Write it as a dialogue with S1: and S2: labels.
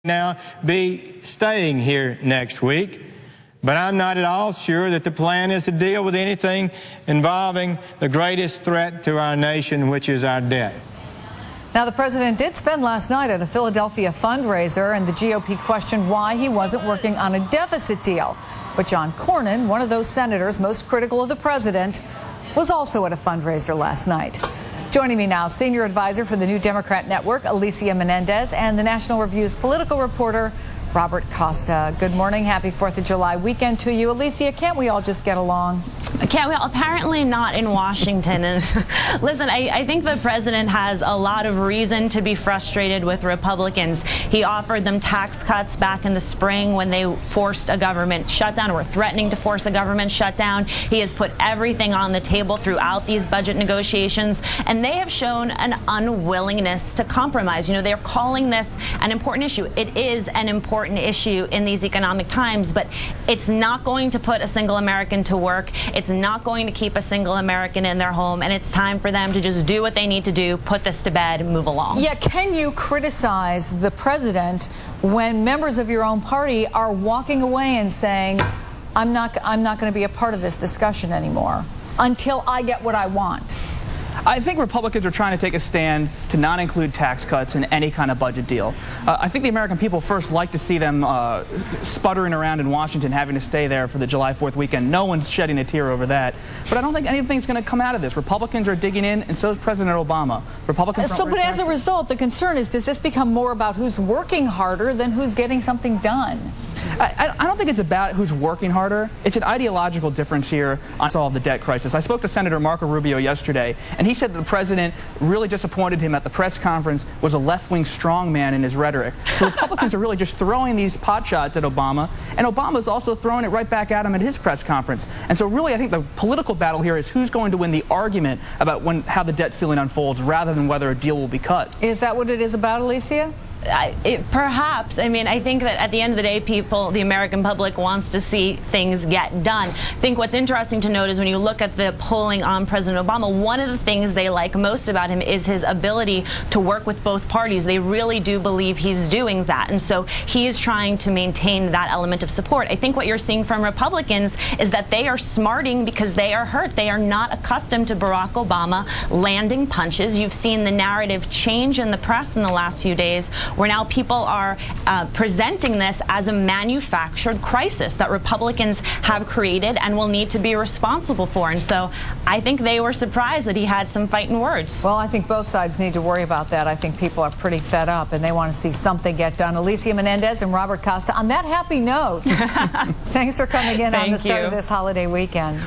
S1: now be staying here next week, but I'm not at all sure that the plan is to deal with anything involving the greatest threat to our nation, which is our debt.
S2: Now, the president did spend last night at a Philadelphia fundraiser, and the GOP questioned why he wasn't working on a deficit deal. But John Cornyn, one of those senators most critical of the president, was also at a fundraiser last night. Joining me now, senior advisor for the New Democrat Network, Alicia Menendez, and the National Review's political reporter, Robert Costa. Good morning. Happy 4th of July weekend to you. Alicia, can't we all just get along?
S3: Can't we? Apparently not in Washington. And listen, I think the president has a lot of reason to be frustrated with Republicans. He offered them tax cuts back in the spring when they forced a government shutdown, or were threatening to force a government shutdown. He has put everything on the table throughout these budget negotiations, and they have shown an unwillingness to compromise. You know, they're calling this an important issue. It is an important issue in these economic times, but it's not going to put a single American to work. It's not going to keep a single American in their home, and it's time for them to just do what they need to do, put this to bed, and move along.
S2: Yeah, can you criticize the president when members of your own party are walking away and saying, I'm not going to be a part of this discussion anymore until I get what I want?
S4: I think Republicans are trying to take a stand to not include tax cuts in any kind of budget deal. I think the American people first like to see them sputtering around in Washington, having to stay there for the July 4th weekend. No one's shedding a tear over that. But I don't think anything's going to come out of this. Republicans are digging in, and so is President Obama. Republicans.
S2: But as a result, the concern is, does this become more about who's working harder than who's getting something done?
S4: I don't think it's about who's working harder. It's an ideological difference here on solve the debt crisis. I spoke to Senator Marco Rubio yesterday, and he said that the president really disappointed him at the press conference, was a left-wing strongman in his rhetoric. So Republicans are really just throwing these pot shots at Obama, and Obama's also throwing it right back at him at his press conference. And so really I think the political battle here is who's going to win the argument about how the debt ceiling unfolds rather than whether a deal will be cut.
S2: Is that what it is about, Alicia?
S3: Perhaps. I mean, I think that at the end of the day, the American public wants to see things get done. I think what's interesting to note is when you look at the polling on President Obama, one of the things they like most about him is his ability to work with both parties. They really do believe he's doing that. And so he is trying to maintain that element of support. I think what you're seeing from Republicans is that they are smarting because they are hurt. They are not accustomed to Barack Obama landing punches. You've seen the narrative change in the press in the last few days, where now people are presenting this as a manufactured crisis that Republicans have created and will need to be responsible for. And so I think they were surprised that he had some fighting words.
S2: Well, I think both sides need to worry about that. I think people are pretty fed up and they want to see something get done. Alicia Menendez and Robert Costa, on that happy note, thanks for coming in on the start of this holiday weekend.